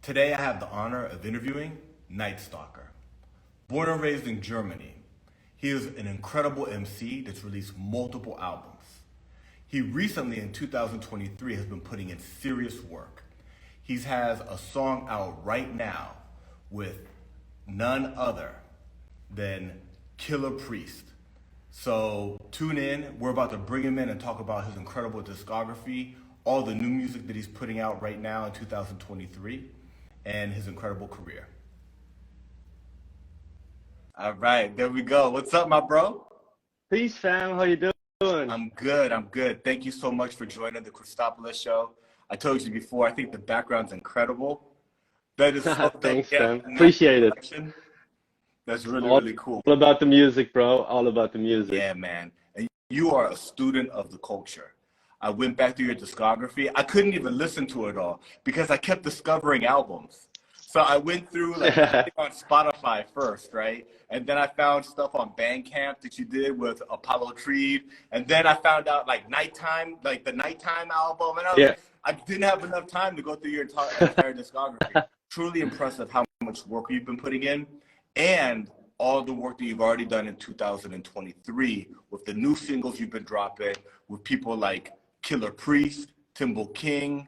Today I have the honor of interviewing Knightstalker. Born and raised in Germany, he is an incredible MC that's released multiple albums. He recently, in 2023, has been putting in serious work. He has a song out right now with none other than Killah Priest. So tune in. We're about to bring him in and talk about his incredible discography, all the new music that he's putting out right now in 2023, and his incredible career. All right, there we go. What's up, my bro? Peace, fam. How you doing? I'm good. Thank you so much for joining the Cristopolis show. I told you before, I think the background's incredible. That is so Thanks, yeah, fam. Appreciate it. That's really cool. All about the music, bro. All about the music. Yeah, man. And you are a student of the culture. I went back through your discography. I couldn't even listen to it all because I kept discovering albums. So I went through like on Spotify first, right? And then I found stuff on Bandcamp that you did with Apollo Creed. And then I found out like Nighttime, like the Nighttime album. And I didn't have enough time to go through your entire discography. Truly impressive how much work you've been putting in and all the work that you've already done in 2023 with the new singles you've been dropping with people like Killah Priest, Timbo King,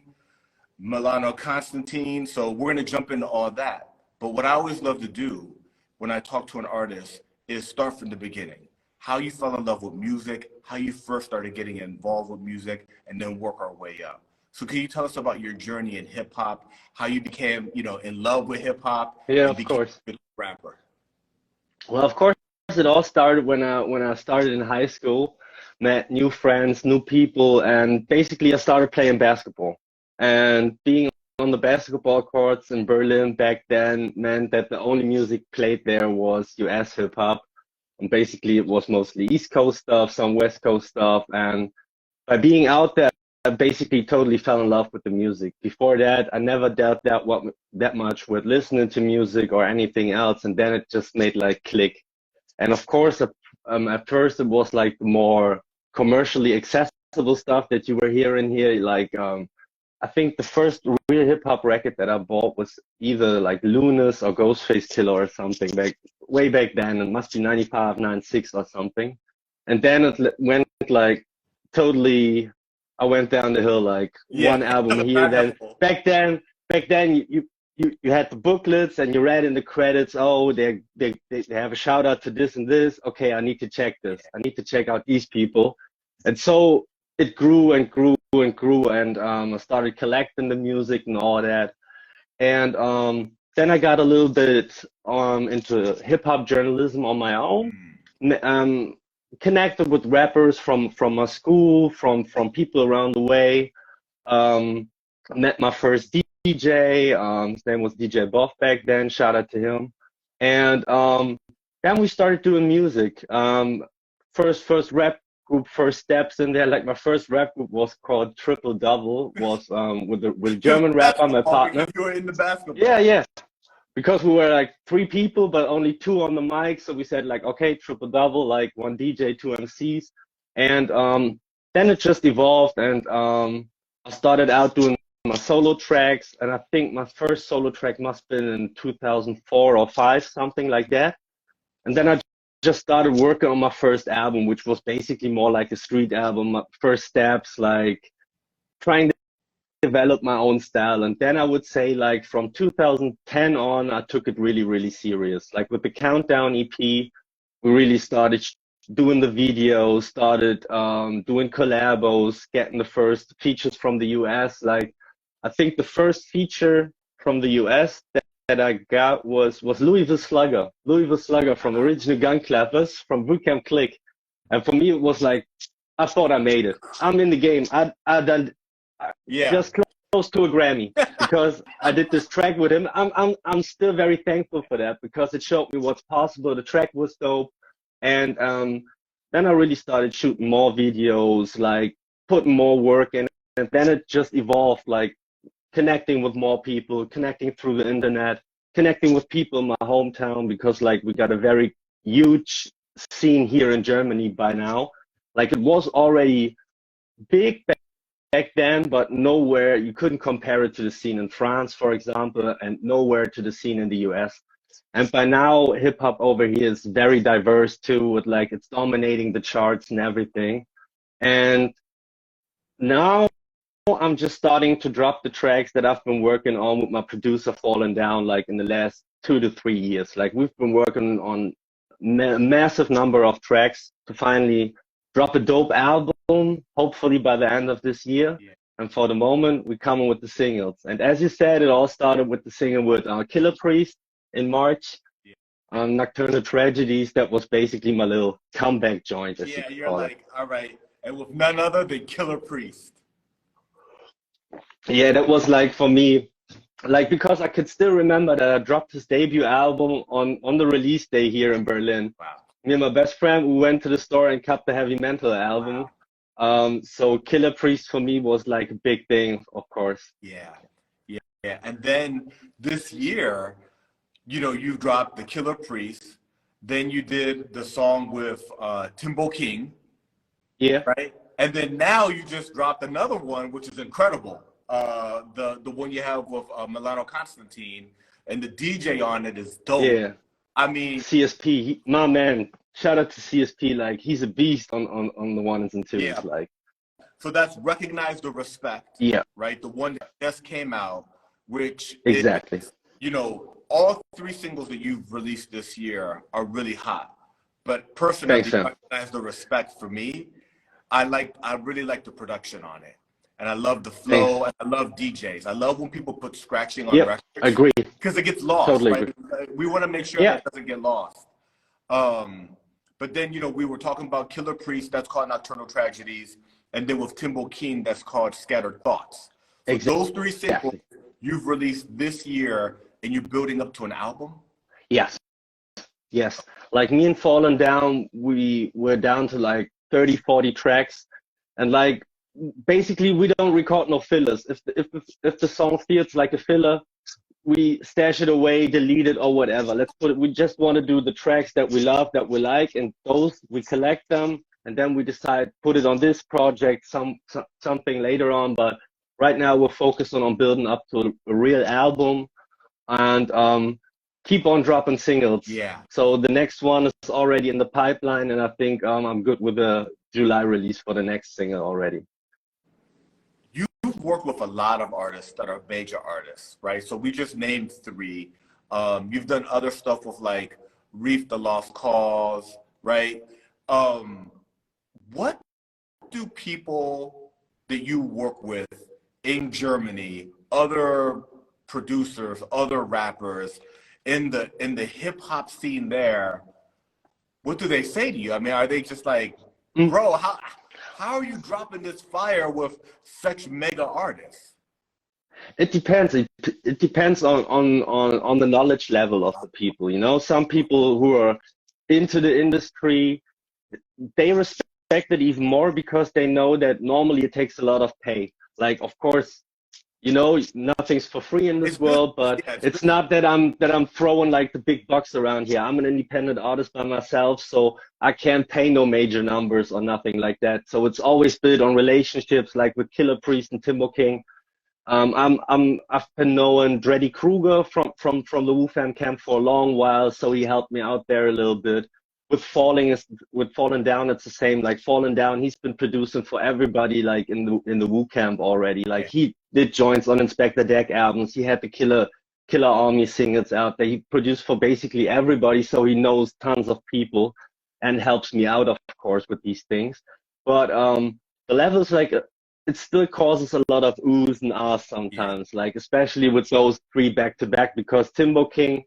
Milano, Constantine. So we're going to jump into all that. But what I always love to do when I talk to an artist is start from the beginning. How you fell in love with music, how you first started getting involved with music, and then work our way up. So can you tell us about your journey in hip hop, how you became, in love with hip hop? Yeah, of course. A rapper. Well, of course, it all started when I started in high school, met new friends, new people, and basically I started playing basketball. And being on the basketball courts in Berlin back then meant that the only music played there was US hip hop. And basically it was mostly East Coast stuff, some West Coast stuff. And by being out there, I basically totally fell in love with the music. Before that, I never dealt that much with listening to music or anything else. And then it just made like click. And of course, at first it was like more commercially accessible stuff that you were hearing here. Like, I think the first real hip hop record that I bought was either like Lunas or Ghostface Killah or something way back then. It must be 95, 96 or something. And then it went like totally, I went down the hill, like one album here. Then back then you had the booklets and you read in the credits, oh, they have a shout out to this and this. Okay, I need to check this. I need to check out these people. And so it grew and grew and grew, and I started collecting the music and all that. And then I got a little bit into hip hop journalism on my own. Connected with rappers from my school, from people around the way. Met my first DJ. His name was DJ Buff back then. Shout out to him. And then we started doing music. First rap group, first steps in there. Like my first rap group was called Triple Double. Was with a German rapper, my partner. You were in the basketball. Yeah. Because we were like 3 people, but only 2 on the mic. So we said like, okay, triple double, like 1 DJ, 2 MCs. And then it just evolved, and I started out doing my solo tracks. And I think my first solo track must have been in 2004 or 5, something like that. And then I just started working on my first album, which was basically more like a street album. My first steps, like trying to develop my own style. And then I would say like from 2010 on, I took it really, really serious. Like with the Countdown EP, we really started doing the videos, started doing collabos, getting the first features from the US. Like I think the first feature from the US that I got was Louisville Slugger from Original Gun Clappers from Bootcamp Click. And for me, it was like, I thought I made it. I'm in the game. I done just close to a Grammy because I did this track with him. I'm still very thankful for that because it showed me what's possible. The track was dope. And then I really started shooting more videos, like putting more work in. And then it just evolved, like connecting with more people, connecting through the internet, connecting with people in my hometown, because like we got a very huge scene here in Germany by now. Like it was already big back then, but nowhere, you couldn't compare it to the scene in France, for example, and nowhere to the scene in the US. And by now, hip hop over here is very diverse too, with like it's dominating the charts and everything. And now I'm just starting to drop the tracks that I've been working on with my producer Fallen Down, like in the last 2 to 3 years. Like we've been working on massive number of tracks to finally drop a dope album, hopefully by the end of this year. Yeah. And for the moment, we're coming with the singles. And as you said, it all started with the single with Killah Priest in March. Yeah. Nocturnal Tragedies, that was basically my little comeback joint, as you could You're call like, it. all right. And with none other than Killah Priest. Yeah, that was like for me, like because I could still remember that I dropped his debut album on the release day here in Berlin. Wow. Me and my best friend, we went to the store and cut the Heavy Mental album. Wow. So Killah Priest for me was like a big thing, of course. Yeah. And then this year, you know, you dropped the Killah Priest. Then you did the song with Timbo King. Yeah. Right. And then now you just dropped another one, which is incredible. The one you have with Milano Constantine, and the DJ on it is dope. Yeah. I mean, C.S.P, my man. Shout out to C.S.P. Like he's a beast on the ones and twos. yeah. Like. So that's Recognize the Respect. Yeah. Right. The one that just came out, which exactly. is, you know, all 3 singles that you've released this year are really hot. But personally, Thanks, Recognize the Respect for me, I really like the production on it. And I love the flow. Thanks. And I love DJs. I love when people put scratching on records. Agree. Because it gets lost. Totally right? agree. We want to make sure that it doesn't get lost. But then, you know, we were talking about Killah Priest, that's called Nocturnal Tragedies. And then with Timbo King, that's called Scattered Thoughts. So those 3 singles you've released this year, and you're building up to an album? Yes. Like me and Fallen Down, we were down to like 30, 40 tracks. And like, basically we don't record no fillers. If the song feels like a filler, we stash it away, delete it or whatever. We just want to do the tracks that we love, that we like, and those we collect them, and then we decide put it on this project, something later on. But right now we're focused on building up to a real album, and keep on dropping singles. Yeah. So the next one is already in the pipeline, and I think I'm good with the July release for the next single already. You've worked with a lot of artists that are major artists, right? So we just named 3. You've done other stuff with like Reef the Lost Cause, right? What do people that you work with in Germany, other producers, other rappers in the hip hop scene there, what do they say to you? I mean, are they just like, bro, how are you dropping this fire with such mega artists? It depends. It depends on the knowledge level of the people. You know, some people who are into the industry, they respect it even more because they know that normally it takes a lot of pay. Like, of course, you know, nothing's for free in this world, but it's not that I'm throwing like the big bucks around here. I'm an independent artist by myself, so I can't pay no major numbers or nothing like that. So it's always built on relationships, like with Killah Priest and Timbo King. I've been knowing Dreddy Kruger from the Wu Fam camp for a long while, so he helped me out there a little bit. With Fallen Down, it's the same. Like Fallen Down, he's been producing for everybody, like in the Wu camp already. Like he did joints on Inspector Deck albums. He had the Killer Army singles out there. He produced for basically everybody, so he knows tons of people and helps me out, of course, with these things. But the levels, like, it still causes a lot of oohs and ahs sometimes, like especially with those 3 back to back, because Timbo King,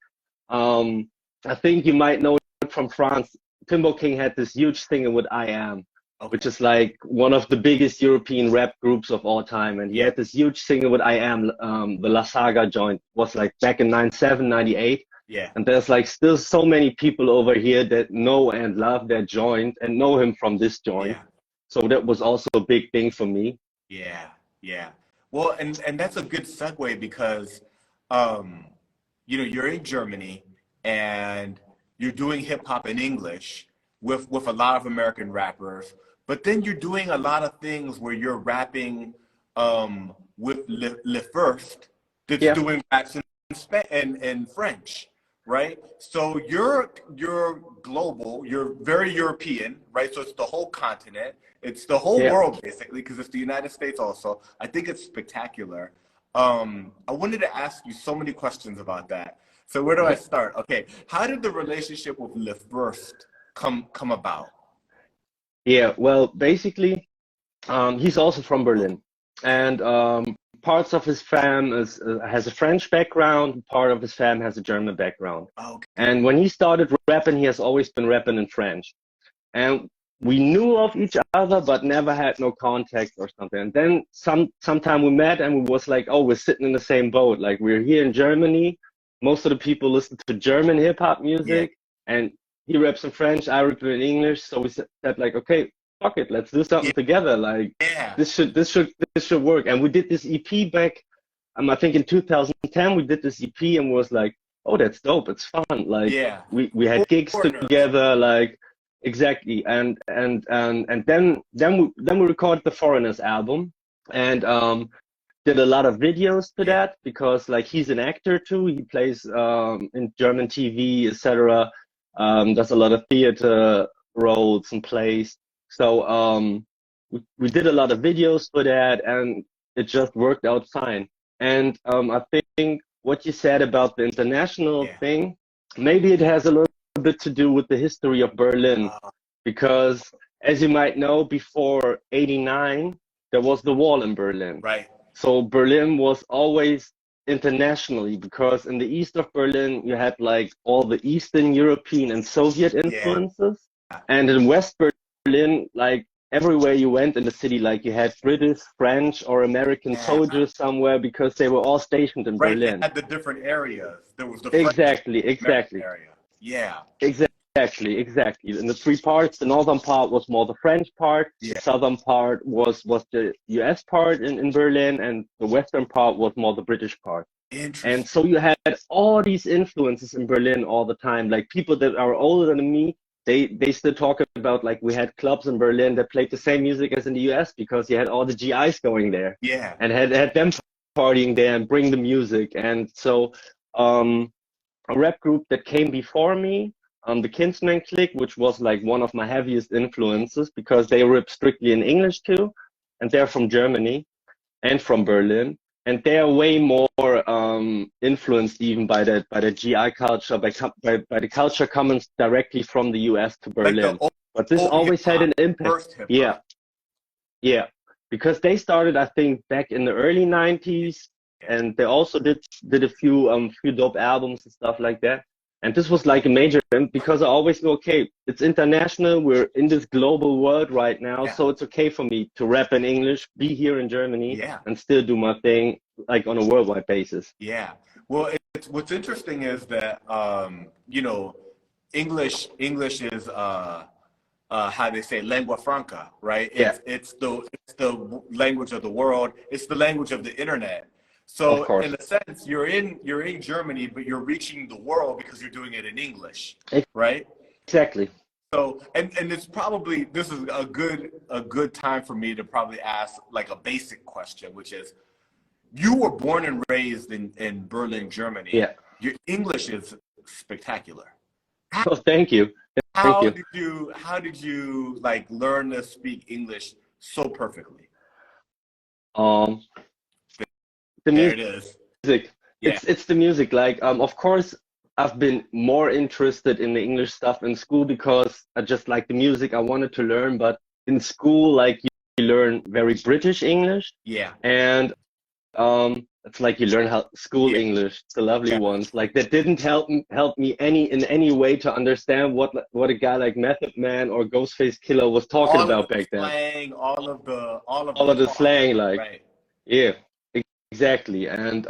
I think you might know from France, Timbo King had this huge thing with I Am, which is like one of the biggest European rap groups of all time. And he had this huge single with I Am, the La Saga joint was like back in 97, 98. Yeah. And there's like still so many people over here that know and love that joint and know him from this joint. Yeah. So that was also a big thing for me. Yeah. Well, and that's a good segue because, you know, you're in Germany and you're doing hip hop in English with a lot of American rappers, but then you're doing a lot of things where you're rapping with Le First that's doing raps in French, right? So you're global, you're very European, right? So it's the whole continent, it's the whole world basically, because it's the United States also. I think it's spectacular. I wanted to ask you so many questions about that. So where do I start? Okay, how did the relationship with Le First come about? Yeah, well, basically, he's also from Berlin, and parts of his fam has a French background, part of his fam has a German background. Okay. And when he started rapping, he has always been rapping in French. And we knew of each other, but never had no contact or something. And then sometime we met and we was like, oh, we're sitting in the same boat. Like, we're here in Germany. Most of the people listen to German hip hop music, and he raps in French, I rap in English. So we said like, okay, fuck it, let's do something together. Like, this should work. And we did this EP back, I think in 2010 we did this EP and was like, oh, that's dope, it's fun. Like, we had gigs together, like, exactly. And then we recorded the Foreigners album, and did a lot of videos to that, because like, he's an actor too. He plays in German TV, etc. Does a lot of theater roles and plays. So we did a lot of videos for that, and it just worked out fine. And I think what you said about the international thing, maybe it has a little bit to do with the history of Berlin, because as you might know, before '89 there was the wall in Berlin. Right. So Berlin was always internationally, because in the east of Berlin you had like all the Eastern European and Soviet influences, and in West Berlin, like, everywhere you went in the city, like, you had British, French, or American soldiers somewhere, because they were all stationed in Berlin. They had the different areas. There was the exactly area. Yeah. Exactly. In the three parts, the northern part was more the French part, the southern part was the US part in Berlin, and the western part was more the British part. And so you had all these influences in Berlin all the time. Like, people that are older than me, they still talk about, like, we had clubs in Berlin that played the same music as in the US, because you had all the GIs going there. Yeah. And had them partying there and bring the music. And so a rap group that came before me, the Kinsman Clique, which was like one of my heaviest influences, because they rap strictly in English too, and they're from Germany and from Berlin, and they're way more influenced even by the GI culture, by the culture coming directly from the US to Berlin. Like but this always had an impact. Yeah, because they started, I think, back in the early '90s, and they also did a few dope albums and stuff like that. And this was like a major, because I always go, okay, it's international. We're in this global world right now. So it's okay for me to rap in English, be here in Germany, and still do my thing, like, on a worldwide basis. Yeah. Well, what's interesting is that, you know, English is, how they say, lingua franca, right? It's the language of the world. It's the language of the internet. So in a sense, you're in Germany, but you're reaching the world because you're doing it in English, right? Exactly. So, and it's probably, this is a good time for me to probably ask like a basic question, which is, you were born and raised in Berlin, Germany. Yeah. Your English is spectacular. Oh, thank you. How did you like learn to speak English so perfectly? The there music. It is. It's the music. Like, of course, I've been more interested in the English stuff in school, because I just like the music. I wanted to learn, but in school, like, you learn very British English. Yeah. And it's like you learn school English, the lovely ones. Like, that didn't help me in any way to understand what a guy like Method Man or Ghostface Killah was talking about back then. Slang, all of the slang, like, exactly. And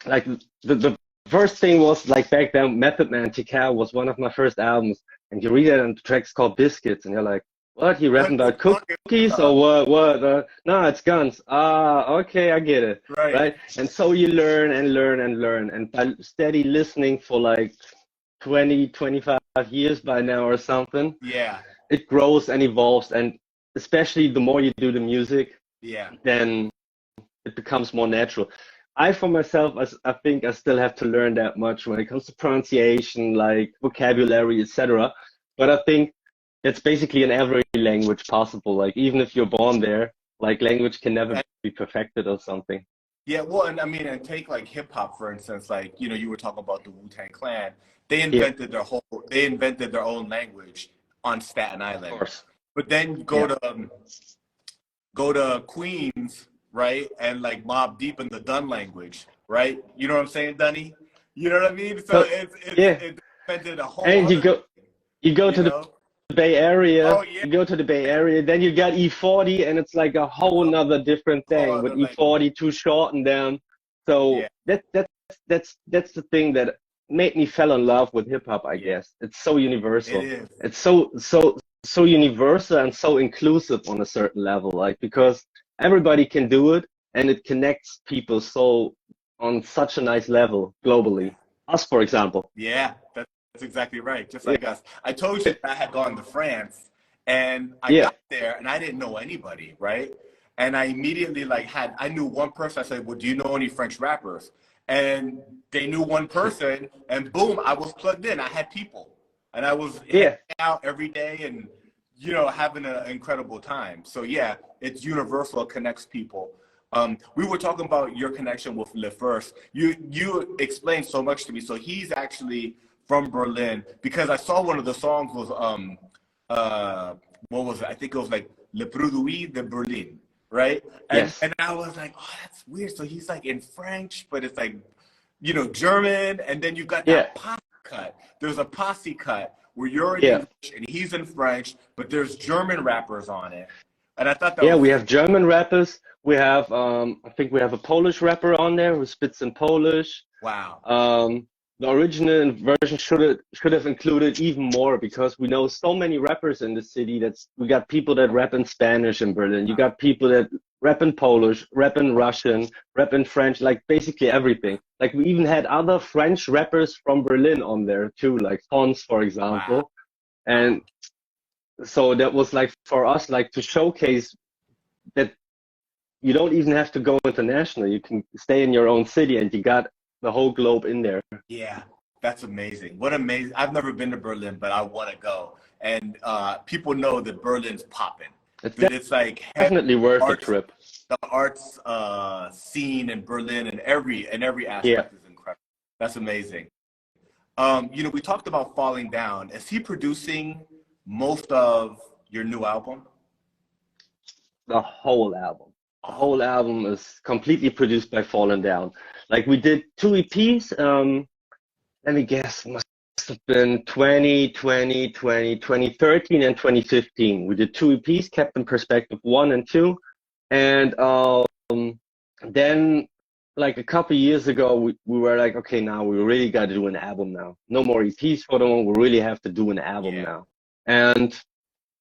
like, the first thing was, like, back then, Method Man TK was one of my first albums, and you read it, and the track's called Biscuits, and you're like, what? He rapping about cookies or what? No, it's guns. Okay, I get it. Right. And so you learn and learn and learn, and by steady listening for like 20-25 years by now or something, it grows and evolves. And especially the more you do the music, then it becomes more natural. I, for myself, I think I still have to learn that much when it comes to pronunciation, like vocabulary, etc. But I think that's basically in every language possible. Like even if you're born there, like language can never be perfected or something. Yeah, well, and I mean, and take like hip hop for instance. Like you were talking about the Wu-Tang Clan. Yeah, They invented their own language on Staten of Island. course. But then Yeah. Go to Queens, right, and like Mobb Deep in the Dun language, right? You know what I'm saying, Dunny? You know what I mean? So So yeah, it invented a whole and other, you go you to the know? Bay Area, Oh yeah, you go to the Bay Area, then you got E40, and it's like a whole nother different whole thing with other language. E40 to shorten them. Yeah, So that's the thing that made me fell in love with hip hop, I yeah, guess. It's so it universal. is. It's so universal and so inclusive on a certain level, like because everybody can do it and it connects people so on such a nice level globally. Us, for example. Yeah, that's exactly right. Just Yeah, like us. I told you I had gone to France and I yeah, got there and I didn't know anybody, right? And I immediately I knew one person. I said, well, do you know any French rappers? And they knew one person and boom, I was plugged in. I had people and I was hanging yeah. out every day and, having an incredible time. So yeah, it's universal, it connects people. We were talking about your connection with Le First. You explained so much to me. So he's actually from Berlin because I saw one of the songs was uh what was it? I think it was like Le Produit de Berlin, right? Yes. And I was like, oh, that's weird. So he's like in French, but it's like German, and then you got Yeah. that posse cut. There's a posse cut where you're in Yeah. English and he's in French, but there's German rappers on it. And I thought that Yeah, was we have German rappers. We have, I think we have a Polish rapper on there who spits in Polish. wow. The original version should have included even more because we know so many rappers in the city. We got people that rap in Spanish in Berlin. You got people that rap in Polish, rap in Russian, rap in French, like basically everything. Like we even had other French rappers from Berlin on there too, like Fons, for Wow. example. And so that was like for us, like to showcase that you don't even have to go international. You can stay in your own city and you got the whole globe in there. Yeah, that's amazing. What amazing. I've never been to Berlin, but I want to go. And people know that Berlin's popping. It's But it's like definitely worth a arts, trip. the arts scene in Berlin and every Yeah. aspect is incredible. That's amazing. We talked about Falling Down. Is he producing most of your new album? The whole album. The whole album is completely produced by Fallen Down. Like we did two EPs. Let me guess, must have been 2020, 2013, and 2015. We did two EPs, kept in perspective 1 and 2. And then like a couple years ago, we were like, okay, now we really got to do an album now. No more EPs for the one. We really have to do an album Yeah. now. And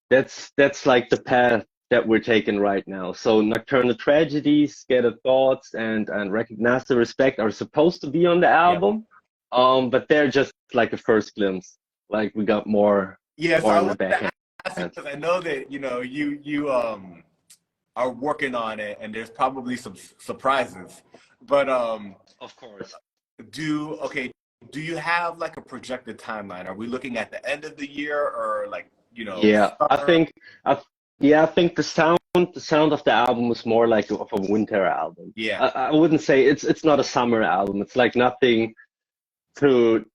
that's like the path that we're taking right now. So Nocturnal Tragedies, Scattered Thoughts, and Recognize the Respect are supposed to be on the album, but they're just like a first glimpse. Like we got more, Yes, more I in the wanted back to ask you end. because I know that you are working on it, and there's probably some surprises. But Of course. do you have like a projected timeline? Are we looking at the end of the year or like Yeah, summer? I think the sound of the album is more like of a winter album. Yeah, I wouldn't say it's not a summer album. It's like nothing to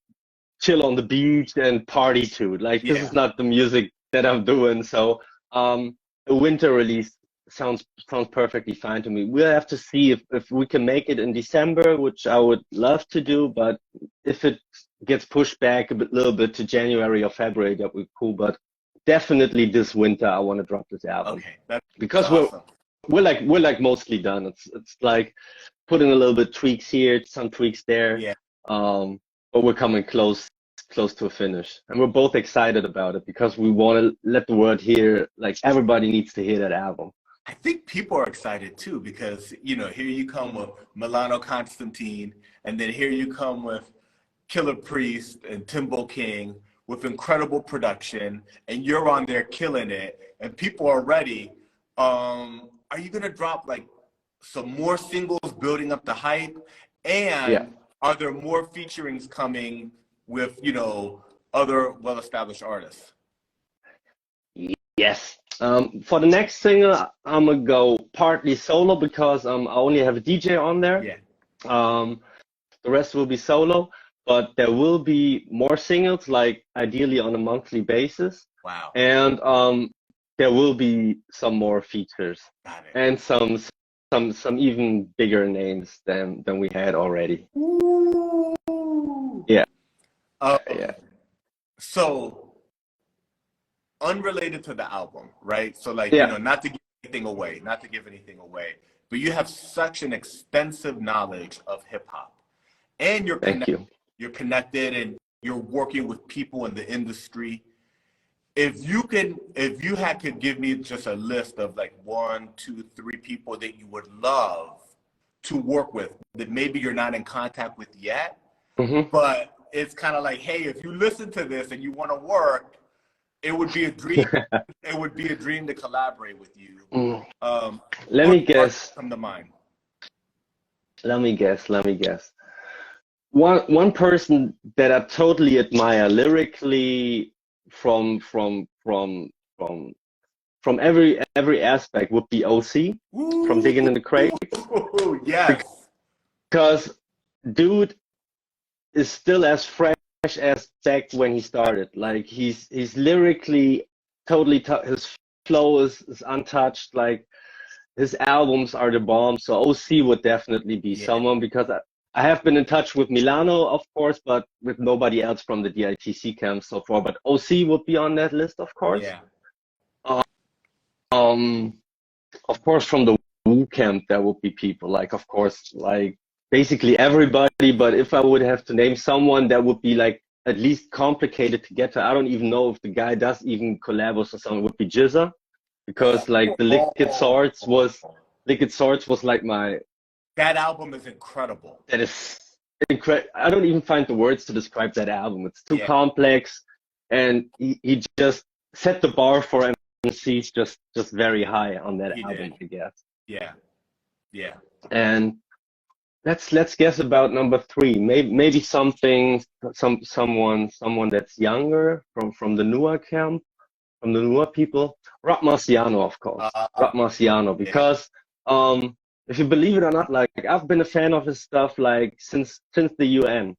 chill on the beach and party to. Like this yeah. is not the music that I'm doing. So a winter release sounds perfectly fine to me. We'll have to see if we can make it in December, which I would love to do, but if it gets pushed back little bit to January or February, that would be cool. But definitely this winter I want to drop this album Okay, that's because awesome. we're like mostly done. It's like putting a little bit tweaks here, some tweaks there. Yeah. But we're coming close to a finish. And we're both excited about it because we want to let the world hear, like everybody needs to hear that album. I think people are excited too because here you come with Milano Constantine, and then here you come with Killah Priest and Timbo King with incredible production, and you're on there killing it, and people are ready. Are you gonna drop like some more singles building up the hype, and Yeah. are there more featurings coming with, you know, other well-established artists? Yes. For the next single, I'm gonna go partly solo because I only have a DJ on there. Yeah. The rest will be solo, but there will be more singles, like ideally on a monthly basis, Wow. and there will be some more features Got it. and some even bigger names than we had already. Ooh. Yeah. Um, Yeah. So, unrelated to the album, right? So, like, you Yeah. know, not to give anything away, but you have such an extensive knowledge of hip hop, and Thank you. you're connected, and you're working with people in the industry. If you could give me just a list of like 1, 2, 3 people that you would love to work with that maybe you're not in contact with yet, but it's kind of like, hey, if you listen to this and you want to work, it would be a dream. It would be a dream to collaborate with you. Let me guess. Come to mind. Let me guess. One person that I totally admire lyrically from every aspect would be OC from Digging in the Crate. Yes. Because dude is still as fresh as back when he started. Like he's lyrically totally his flow is untouched. Like his albums are the bomb. So OC would definitely be someone, because I have been in touch with Milano, of course, but with nobody else from the DITC camp so far. But OC would be on that list, of course. Yeah. Of course, from the Wu camp, there would be people like, of course, like basically everybody. But if I would have to name someone that would be like at least complicated to get to, I don't even know if the guy does even collabs or something, would be Jizza, because like the Liquid Swords was like my. That album is incredible. That is incredible. I don't even find the words to describe that album. It's too complex, and he just set the bar for emcees just very high on that album, I guess. Yeah. Yeah. And let's guess about number 3. Maybe someone that's younger from the newer camp, from the newer people. Rock Marciano, of course. Rock Marciano, because if you believe it or not, like I've been a fan of his stuff like since the UN,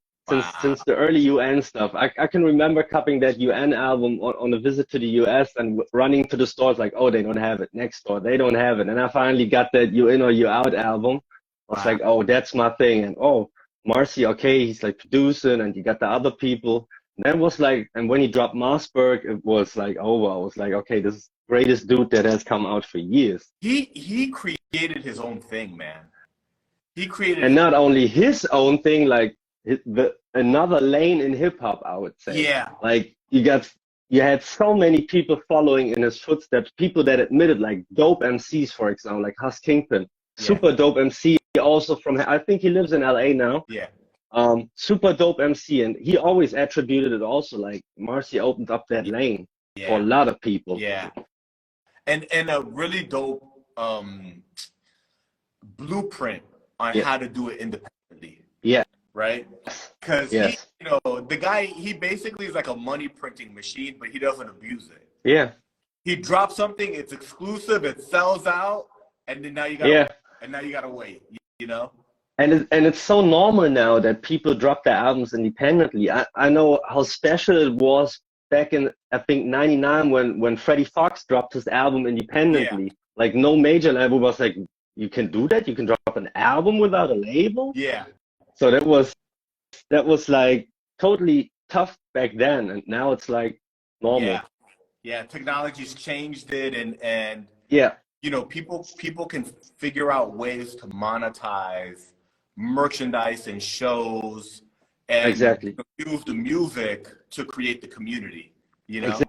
since the early UN stuff. I can remember copying that UN album on a visit to the US and running to the stores like, oh, they don't have it. Next store, they don't have it. And I finally got that You In or You Out album. I was like, oh, that's my thing. And oh, Marcy, okay, he's like producing, and you got the other people. And that was like, and when he dropped Mossberg, it was like, oh, I was like, okay, this is the greatest dude that has come out for years. He created his own thing, man. He created, and not only his own thing, like another lane in hip hop, I would say. Yeah. Like you had so many people following in his footsteps, people that admitted, like dope MCs, for example, like Hus Kingpin, super dope MC, also from, I think he lives in LA now. Yeah. Super dope MC, and he always attributed it also like Marcy opened up that lane for a lot of people. Yeah. And a really dope blueprint on how to do it independently. Yeah. Right? Because you know, the guy, he basically is like a money printing machine, but he doesn't abuse it. Yeah. He drops something, it's exclusive, it sells out, and then now you gotta wait, you know? And it's so normal now that people drop their albums independently. I know how special it was back in, I think, 99 when Freddie Fox dropped his album independently. Like no major label was like, you can do that? You can drop an album without a label? Yeah. So that was like totally tough back then, and now it's like normal. Yeah, technology's changed it, and yeah, you know, people can figure out ways to monetize merchandise and shows, and use the music to create the community, you know?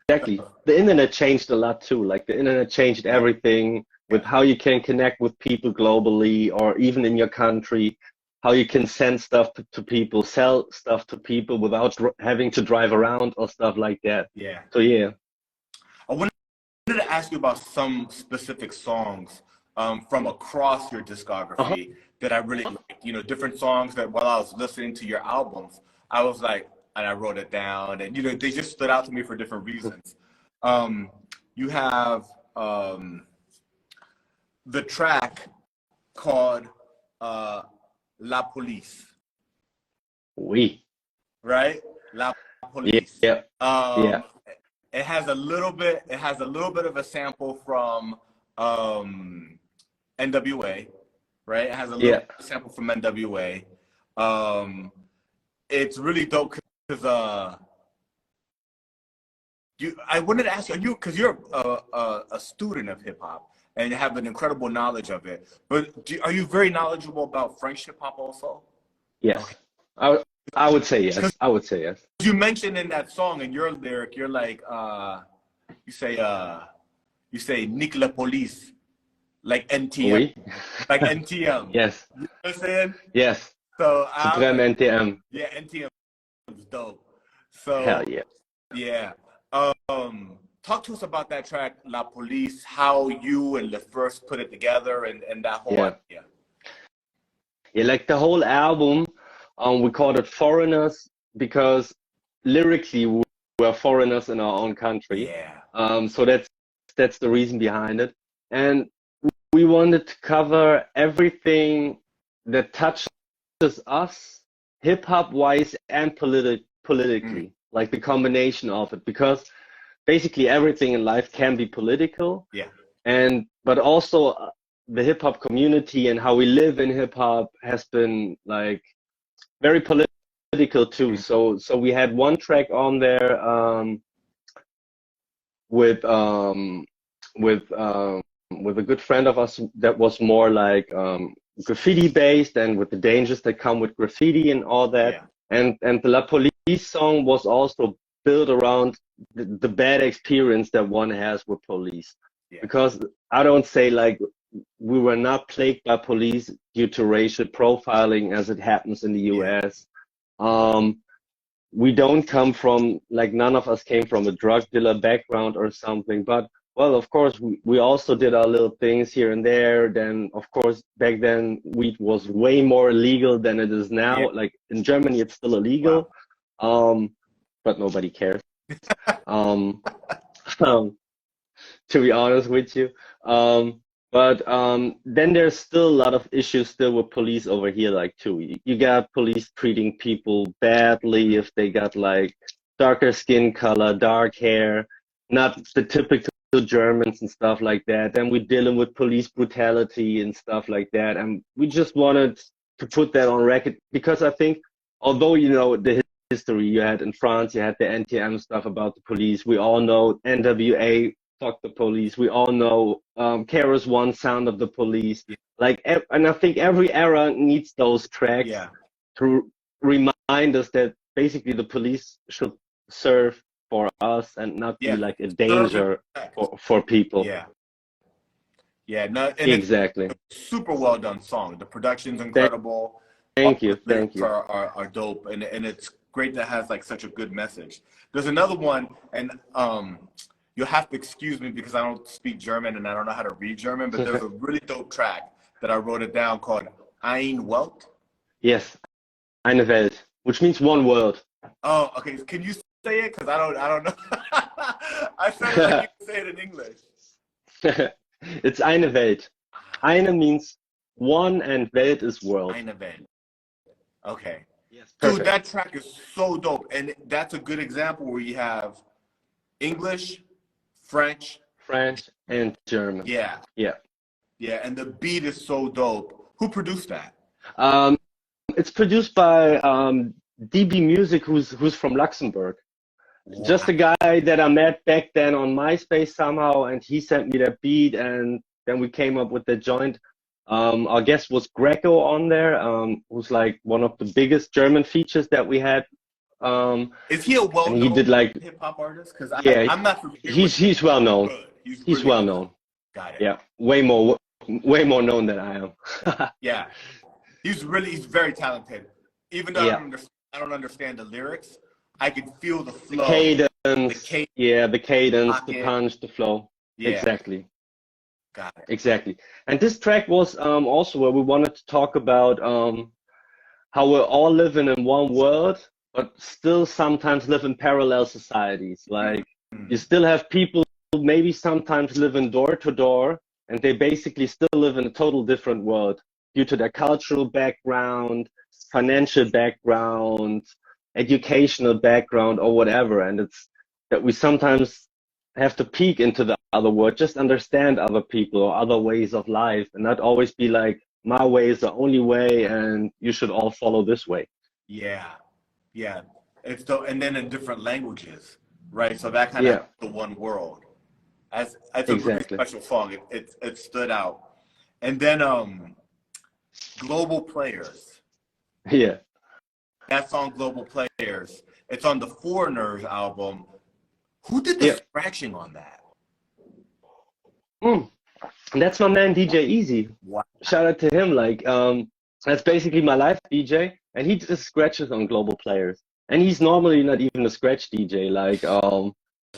Exactly. The internet changed a lot too. Like the internet changed everything with how you can connect with people globally or even in your country, how you can send stuff to people, sell stuff to people without having to drive around or stuff like that. Yeah. So yeah. I wanted to ask you about some specific songs from across your discography that I really liked. You know, different songs that while I was listening to your albums, I was like, and I wrote it down, and you know, they just stood out to me for different reasons. You have the track called La Police. Oui. Right? La Police. Yeah. Yeah. It has a little bit of a sample from NWA, right? It has a little sample from NWA. It's really dope because I wanted to ask you, because you're a student of hip hop and you have an incredible knowledge of it. But are you very knowledgeable about French hip hop also? Yes. Okay. I would say yes. I would say yes. You mentioned in that song, in your lyric, you're like, you say Nique la Police, like NTM. Oui. Like NTM. Yes. You know what I'm saying? Yes. So Supreme NTM. Yeah, NTM is dope. So hell yeah. Yeah. Talk to us about that track, La Police, how you and LaFirst put it together and that whole idea. Yeah, like the whole album, we called it Foreigners because lyrically we're foreigners in our own country. Yeah. So that's the reason behind it. And we wanted to cover everything that touches us, hip hop wise and politically, like the combination of it, because basically everything in life can be political. Yeah. But also the hip hop community and how we live in hip hop has been like very political too. So we had one track on there with a good friend of us that was more like graffiti based and with the dangers that come with graffiti and all that. Yeah. And the La Police song was also built around the bad experience that one has with police. Yeah. Because I don't say like we were not plagued by police due to racial profiling as it happens in the US. We don't come from, like none of us came from a drug dealer background or something, but well, of course, we also did our little things here and there. Then, of course, back then, weed was way more illegal than it is now. Yeah. Like in Germany, it's still illegal, but nobody cares. To be honest with you. But then there's still a lot of issues still with police over here, like too. You got police treating people badly if they got like darker skin color, dark hair, not the typical Germans and stuff like that. Then we're dealing with police brutality and stuff like that. And we just wanted to put that on record because I think, although, you know, the history you had in France, you had the NTM stuff about the police. We all know NWA, fuck the police. We all know KRS One, Sound of the Police. Like, and I think every era needs those tracks to remind us that basically the police should serve for us and not be like a danger for people. Yeah, no, and exactly. It's a super well done song. The production's incredible. Thank you. Are dope, and it's great that has like such a good message. There's another one, and you'll have to excuse me because I don't speak German and I don't know how to read German, but there's a really dope track that I wrote it down called Eine Welt. Yes, Eine Welt, which means one world. Oh, okay. Can you say it? Because I don't know. I said it like you say it in English. It's Eine Welt. Eine means one and Welt is world. Eine Welt. Okay. Yes, dude, that track is so dope. And that's a good example where you have English, French, and German. Yeah. And the beat is so dope. Who produced that? It's produced by DB Music, who's from Luxembourg. Wow. Just a guy that I met back then on MySpace somehow, and he sent me that beat, and then we came up with the joint. Our guest was Greco on there, who's like one of the biggest German features that we had. Is he a well-known he did like hip hop artist? Because I'm not familiar. He's well known. He's well known. Got it. Yeah, way more known than I am. Yeah, he's very talented. Even though I don't understand the lyrics, I can feel the flow. The cadence, the cadence, the punch, the flow. Yeah. Exactly. Got it. Exactly. And this track was also where we wanted to talk about how we're all living in one world, but still sometimes live in parallel societies. Like you Mm. still have people who maybe sometimes living door to door, and they basically still live in a total different world due to their cultural background, financial background, educational background, or whatever. And it's that we sometimes have to peek into the other world, just understand other people or other ways of life, and not always be like, my way is the only way, and you should all follow this way. Yeah, yeah. It's the and then in different languages, right? So that kind of Yeah, the one world. As it's a really exactly. special song. It stood out. And then Global Players. Yeah, That song Global Players. It's on the Foreigners album. Who did the yeah. scratching on that? Mm. And that's my man DJ Easy. Wow. Shout out to him. Like, that's basically my life DJ, and he just scratches on global players. And he's normally not even a scratch DJ. Like,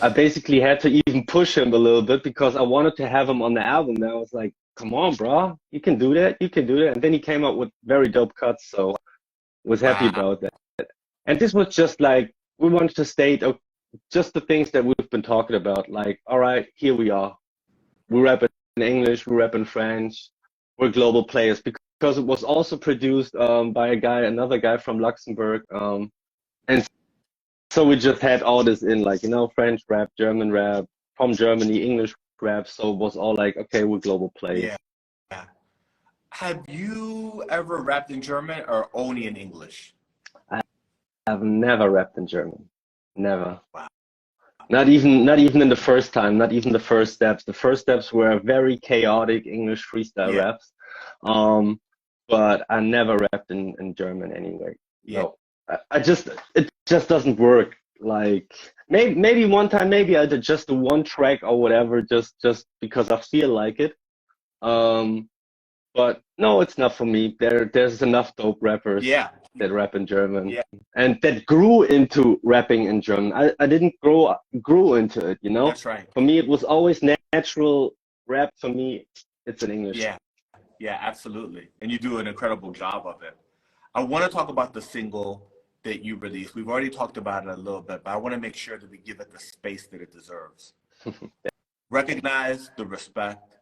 I basically had to even push him a little bit because I wanted to have him on the album. And I was like, come on, bro, you can do that, you can do that. And then he came up with very dope cuts, so was happy Wow. about that. And this was just like we wanted to state just the things that we've been talking about. Like, all right, here we are. We rap in English, we rap in French, we're global players because it was also produced by another guy from Luxembourg. And so we just had all this in like, French rap, German rap, from Germany, English rap. So it was all like, okay, we're global players. Yeah. Have you ever rapped in German or only in English? I've never rapped in German. Never. Wow. Not even in the first time, not even the first steps. The first steps were very chaotic English freestyle Yeah. raps. But I never rapped in German anyway. Yeah. No, it just doesn't work. Like maybe one time, maybe I did just the one track or whatever, just because I feel like it. Um, but no, it's not for me. There's enough dope rappers Yeah. that rap in German Yeah. and that grew into rapping in German. I didn't grew into it, you know? That's right. For me, it was always natural rap. For me, it's in English. Yeah. Yeah, absolutely. And you do an incredible job of it. I want to talk about the single that you released. We've already talked about it a little bit, but I want to make sure that we give it the space that it deserves. Recognize the Respect,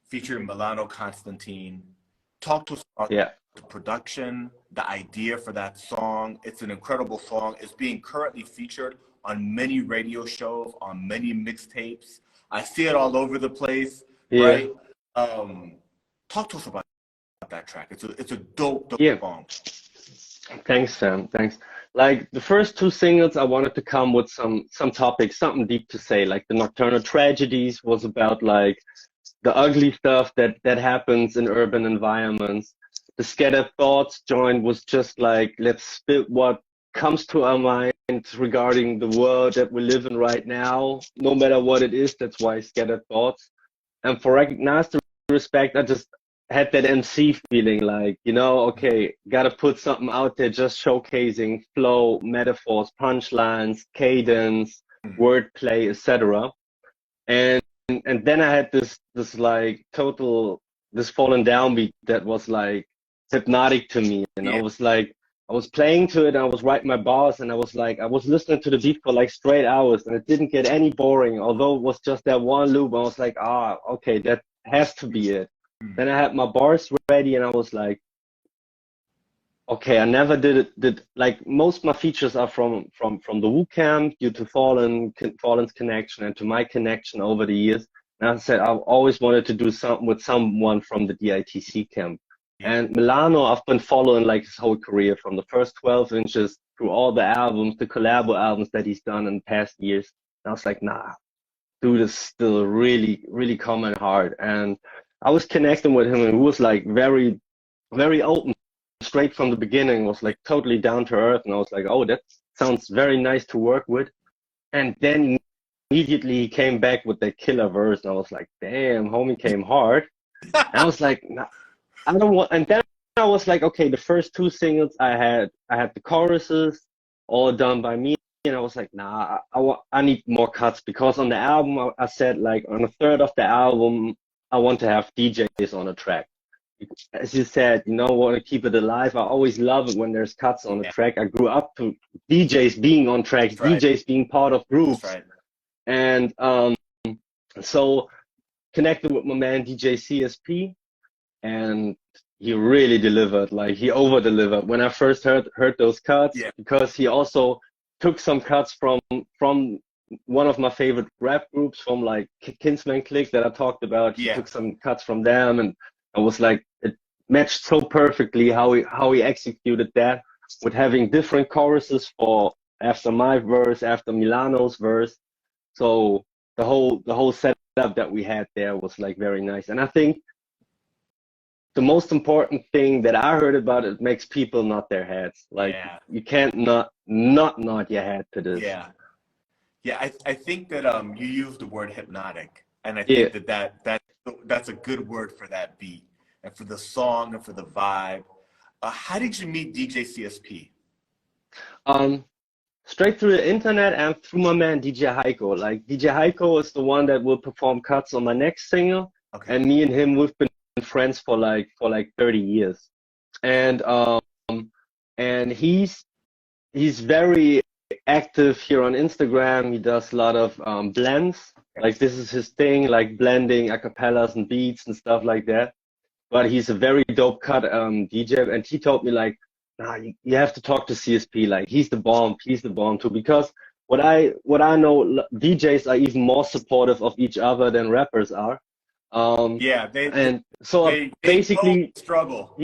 featuring Milano Constantine. Talk to us about Yeah. the production, the idea for that song. It's an incredible song. It's being currently featured on many radio shows, on many mixtapes. I see it all over the place, Yeah. right? Talk to us about that track. It's a dope Yeah. song. Thanks, Sam. Thanks. Like the first two singles, I wanted to come with some topics, something deep to say. Like the Nocturnal Tragedies was about like the ugly stuff that happens in urban environments. The Scattered Thoughts joint was just like, let's spit what comes to our mind regarding the world that we live in right now, no matter what it is. That's why Scattered Thoughts. And for Recognize the Respect, I just had that MC feeling like, okay, gotta put something out there, just showcasing flow, metaphors, punchlines, cadence, wordplay, etc. And and then I had this like total this fallen down beat that was like hypnotic to me, and Yeah. I was playing to it, and I was writing my bars, and I was listening to the beat for like straight hours, and it didn't get any boring. Although it was just that one loop, I was like, okay, that has to be it. Then I had my bars ready, and I was like, okay, I never did like most of my features are from the Wu camp due to Fallen's connection and to my connection over the years. And I said I've always wanted to do something with someone from the DITC camp. Yeah. And Milano, I've been following like his whole career from the first 12 inches through all the albums, the collabo albums that he's done in the past years. And I was like, nah, dude is still really, really coming hard. And I was connecting with him, and he was like very, very open straight from the beginning, was like totally down to earth, and I was like, oh, that sounds very nice to work with. And then immediately he came back with that killer verse, and I was like, damn, homie came hard. And I was like, nah, I don't want. And then I was like, okay, the first two singles I had the choruses all done by me, and I was like, nah, I need more cuts, because on the album I said like on a third of the album I want to have DJs on a track. As you said, you know, want to keep it alive. I always love it when there's cuts on a Yeah, track. I grew up to DJs being on tracks, that's right. DJs being part of That's groups, right. and so connected with my man DJ C.S.P. and he really delivered. Like he over delivered when I first heard those cuts, Yeah, because he also took some cuts from one of my favorite rap groups, from like Kinsman Click that I talked about. He yeah, took some cuts from them, and I was like, it matched so perfectly how he executed that, with having different choruses for after my verse, after Milano's verse. So the whole setup that we had there was like very nice. And I think the most important thing that I heard about it, makes people nod their heads. Like yeah, you can't not nod your head to this. yeah. Yeah, I think that you used the word hypnotic, and I Yeah. think that's a good word for that beat and for the song and for the vibe. How did you meet DJ CSP? Um, Straight through the internet and through my man DJ Heiko. Like DJ Heiko is the one that will perform cuts on my next single, Okay. and me and him, we've been friends for like 30 years. And he's very active here on Instagram. He does a lot of blends. Like this is his thing, like blending acapellas and beats and stuff like that. But he's a very dope cut DJ, and he told me like, nah, you have to talk to CSP. Like he's the bomb too. Because what I know, DJs are even more supportive of each other than rappers are. Yeah, And so they know basically, the struggle.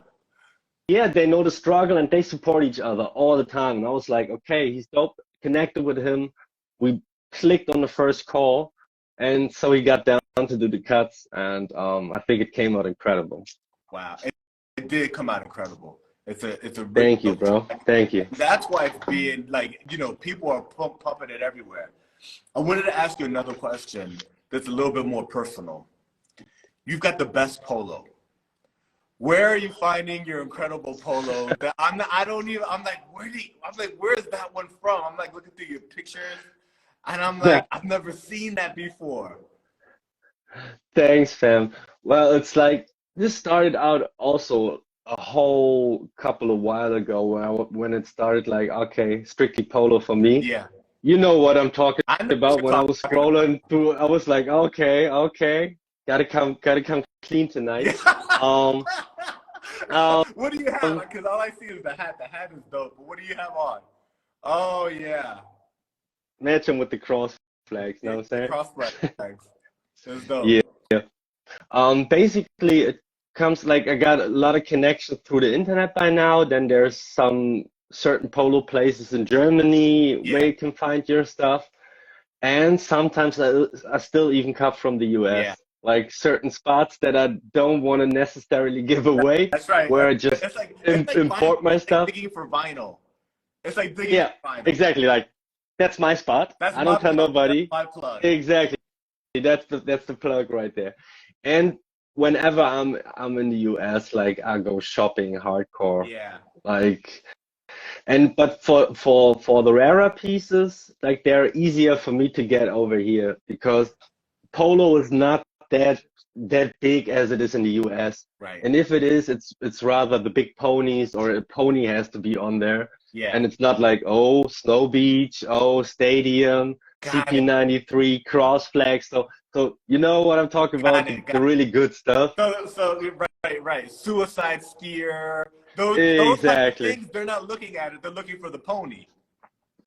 yeah, they know the struggle and they support each other all the time. And I was like, okay, he's dope. Connected with him. We clicked on the first call, and so he got down to do the cuts, and I think it came out incredible. Wow, it did come out incredible. It's a really Thank you, dope bro. track. Thank you. That's why it's being like, people are pumping it everywhere. I wanted to ask you another question that's a little bit more personal. You've got the best polo. Where are you finding your incredible polo? That I don't even. I'm like, where is that one from? I'm like looking through your pictures, and I'm like, I've never seen that before. Thanks, fam. Well, it's like this started out also a whole couple of while ago, when it started like, okay, strictly polo for me. Yeah, You know what I'm talking I know what about. you're When I was talking about. scrolling through, I was like, okay, gotta come clean tonight. Um, um, What do you have? Because all I see is the hat. The hat is dope. But what do you have on? Oh yeah, Matching with the cross flags, you know what the I'm cross flags. It's dope. saying? Yeah. Basically, it comes like I got a lot of connections through the internet by now. Then there's some certain polo places in Germany where Yeah, you can find your stuff. And sometimes I still even come from the yeah. US, like certain spots that I don't want to necessarily give away, That's right. where I just It's like vinyl. import my It's like stuff. digging for vinyl. It's like digging Yeah, for vinyl. exactly. Like that's my spot. That's I my don't tell plug. That's nobody. my plug. Exactly. That's the plug right there. And whenever I'm in the US, like I go shopping hardcore. Yeah. Like, but for the rarer pieces, like they're easier for me to get over here, because polo is not that big as it is in the US. Right. And if it is, it's rather the big ponies, or a pony has to be on there. Yeah. And it's not like, oh, Snow Beach, oh, Stadium, Got it. CP93, Cross Flags. So you know what I'm talking about, Got it. the really good stuff. So right. Suicide skier. Those type of Exactly. things. They're not looking at it. They're looking for the pony.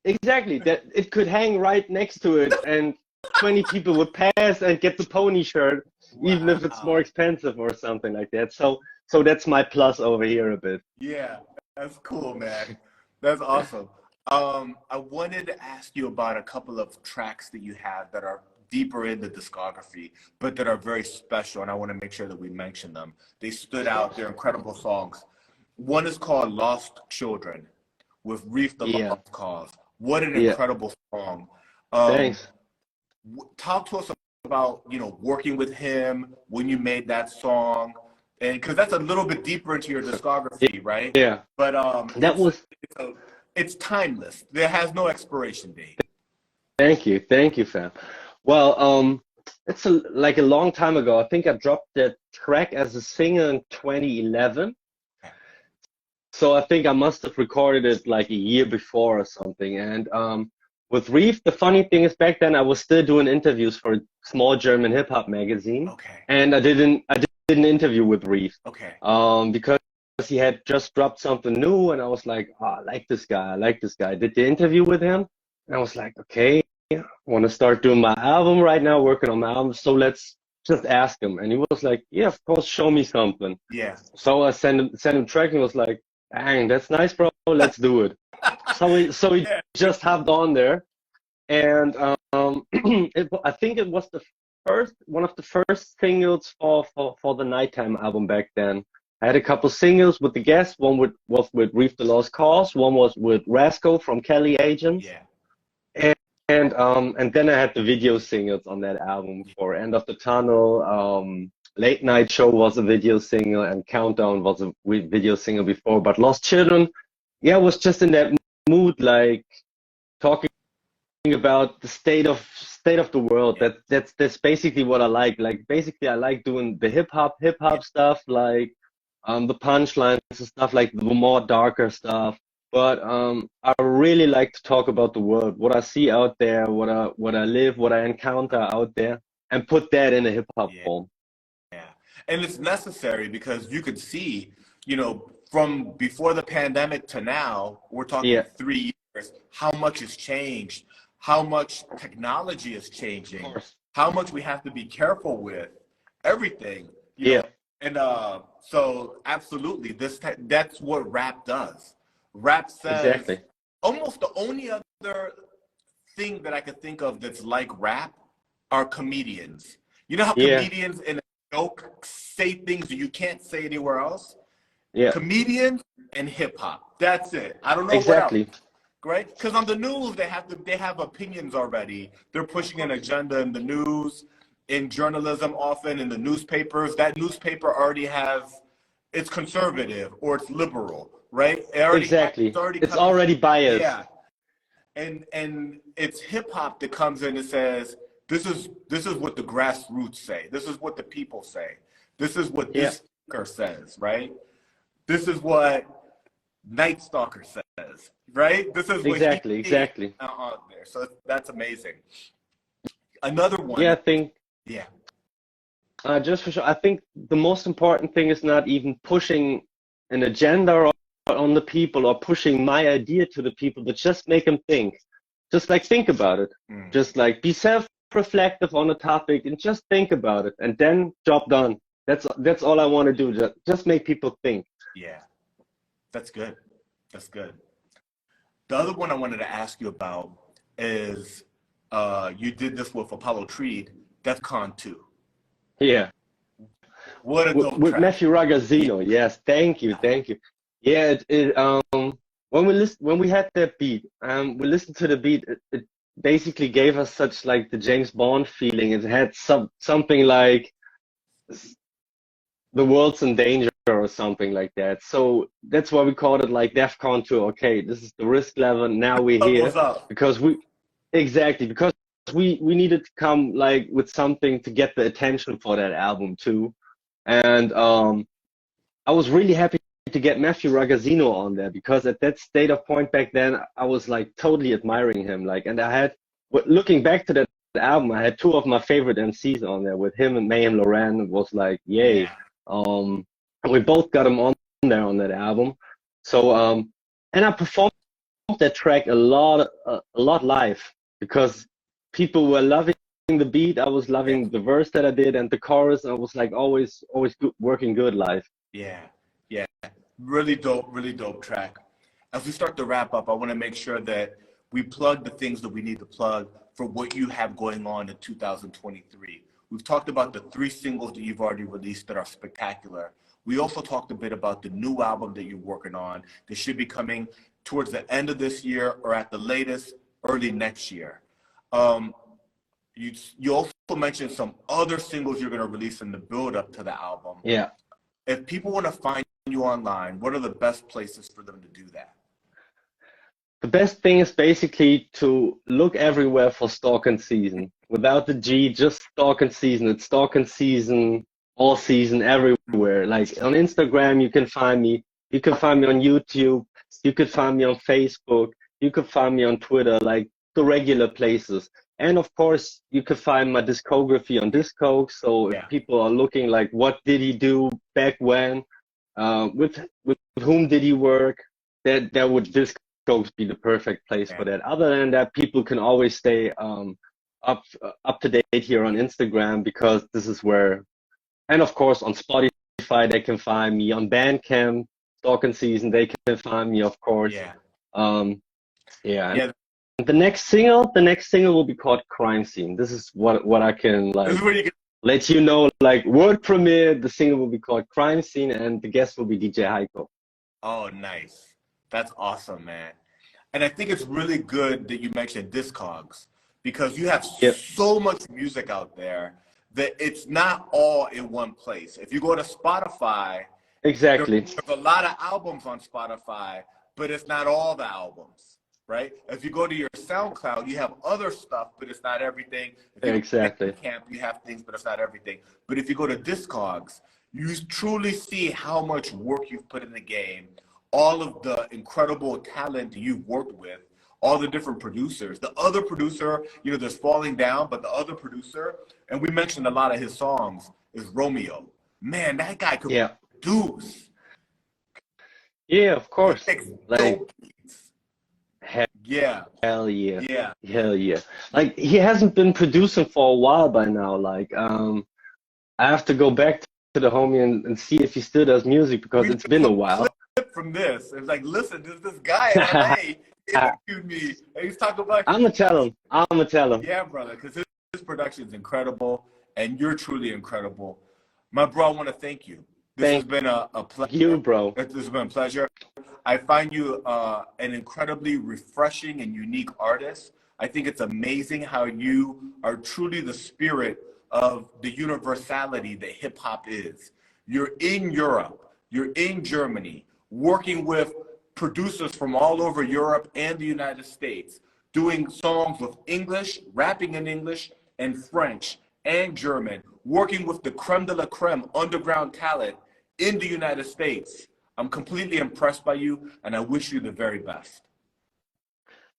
Exactly. That it could hang right next to it, and 20 people would pass and get the pony shirt, even if it's more Wow. expensive or something like that. So that's my plus over here a bit. Yeah. That's cool, man. That's awesome. I wanted to ask you about a couple of tracks that you have that are deeper in the discography, but that are very special, and I want to make sure that we mention them. They stood out. They're incredible songs. One is called Lost Children with Reef the Yeah. Lost Cause. What an Yeah. incredible song. Um, Thanks. Talk to us about, working with him when you made that song. And because that's a little bit deeper into your discography, right? Yeah. But That was it's timeless. There has no expiration date. Thank you, fam. Well, it's like a long time ago. I think I dropped that track as a single in 2011. So I think I must have recorded it like a year before or something. And with Reef, the funny thing is back then I was still doing interviews for a small German hip hop magazine. Okay. And I did an interview with Reef. Okay. Because he had just dropped something new, and I was like, oh, I like this guy. I like this guy. I did the interview with him, and I was like, okay, I want to start doing my album right now, working on my album. So let's just ask him. And he was like, yeah, of course, show me something. Yeah. So I sent him track, and he was like, dang, that's nice, bro. Let's do it. So he just hopped on there, and I think it was one of the first singles for the Nighttime album back then. I had a couple singles with the guests. One was with Reef the Lost Cause. One was with Rasco from Kelly Agents. Yeah. And then I had the video singles on that album for End of the Tunnel. Late Night Show was a video single, and Countdown was a video single before. But Lost Children, yeah, was just in that mood, like talking about the state of the world. That's basically what I like. Like basically, I like doing the hip hop stuff, like the punchlines and stuff, like the more darker stuff. But I really like to talk about the world, what I see out there, what I live, what I encounter out there, and put that in a hip hop form. Yeah, and it's necessary because you could see, from before the pandemic to now, we're talking 3 years, how much has changed, how much technology is changing, how much we have to be careful with everything. You know? And so absolutely, that's what rap does. Rap says almost the only other thing that I could think of that's like rap are comedians. You know how comedians in a joke say things that you can't say anywhere else? Yeah. Comedians and hip hop. That's it. I don't know what else. Right? Because on the news they have opinions already. They're pushing an agenda in the news, in journalism, often in the newspapers. That newspaper already has, it's conservative or it's liberal, right? It's already biased. Yeah. And it's hip hop that comes in and says, this is what the grassroots say. This is what the people say. This is what this speaker says, right? This is what Knightstalker says, right? This is what exactly out there. So that's amazing. Another one. Yeah, I think. Yeah. Just for sure, I think the most important thing is not even pushing an agenda on the people or pushing my idea to the people, but just make them think. Just like think about it. Just like be self-reflective on the topic and just think about it, and then job done. That's all I want to do. Just make people think. Yeah, that's good. That's good. The other one I wanted to ask you about is you did this with Apollo Creed, DEFCON 2. Yeah. What a dope with track. Matthew Ragazzino. Yes, thank you. Yeah, when we had that beat, we listened to the beat. It basically gave us such like the James Bond feeling. It had something like the world's in danger or something like that. So that's why we called it like DEFCON 2. Okay, this is the risk level. Now we're here because we needed to come like with something to get the attention for that album too. And I was really happy to get Matthew Ragazzino on there because at that state of point back then, I was like totally admiring him. Like, and I had, looking back to that album, I had two of my favorite MCs on there with him and Mayhem Loran. It was like, yay. We both got him on there on that album. So, and I performed that track a lot live because people were loving the beat. I was loving the verse that I did and the chorus. I was like always good, working good live. Yeah. Really dope track. As we start to wrap up, I want to make sure that we plug the things that we need to plug for what you have going on in 2023. We've talked about the 3 singles that you've already released that are spectacular. We also talked a bit about the new album that you're working on that should be coming towards the end of this year or at the latest early next year. You also mentioned some other singles you're going to release in the build up to the album. Yeah. If people want to find you online, what are the best places for them to do that? The best thing is basically to look everywhere for Stalkin season. Without the G, just Stalkin season. It's Stalkin season, all season, everywhere. Like on Instagram, you can find me. You can find me on YouTube. You could find me on Facebook. You could find me on Twitter, like the regular places. And of course, you could find my discography on Discogs. So if people are looking like, what did he do back when? With whom did he work? That would Discogs be the perfect place for that. Other than that, people can always stay up to date here on Instagram, because this is where, and of course on Spotify they can find me, on Bandcamp, Stalkin season they can find me, of course. Yeah. The next single will be called Crime Scene. This is what I can like let you know, like world premiere. The single will be called Crime Scene, and the guest will be DJ Heiko. Oh, nice. That's awesome, man. And I think it's really good that you mentioned Discogs, because you have so much music out there that it's not all in one place. If you go to Spotify, exactly, there's a lot of albums on Spotify, but it's not all the albums, right? If you go to your SoundCloud, you have other stuff, but it's not everything. If you exactly. Camp, you have things, but it's not everything. But if you go to Discogs, you truly see how much work you've put in the game, all of the incredible talent you've worked with, all the different producers. The other producer, you know, there's Falling Down, but the other producer, and we mentioned a lot of his songs, is Romeo. Man, that guy could produce. Yeah, of course. Like, hell yeah. Hell yeah. Like, he hasn't been producing for a while by now. Like, I have to go back to the homie and see if he still does music, because it's been a while. From this, it's like, listen, there's this guy in LA interviewed me, and he's talking about. I'm gonna tell him. Yeah, brother, because his production is incredible, and you're truly incredible, my bro. I want to thank you. This has been a pleasure. You, bro. This has been a pleasure. I find you an incredibly refreshing and unique artist. I think it's amazing how you are truly the spirit of the universality that hip hop is. You're in Europe. You're in Germany, working with producers from all over Europe and the United States, doing songs with English, rapping in English and French and German, working with the creme de la creme underground talent in the United States. I'm completely impressed by you, and I wish you the very best.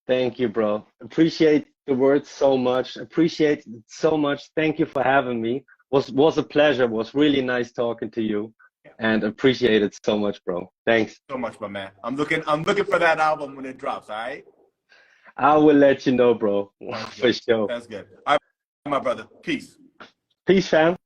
Thank you, bro. Appreciate the words so much. Appreciate it so much. Thank you for having me. Was a pleasure. Was really nice talking to you. And appreciate it so much, bro. Thanks so much, my man. I'm looking for that album when it drops. All right. I will let you know, bro. For sure. That's good. All right, my brother. Peace. Peace, fam.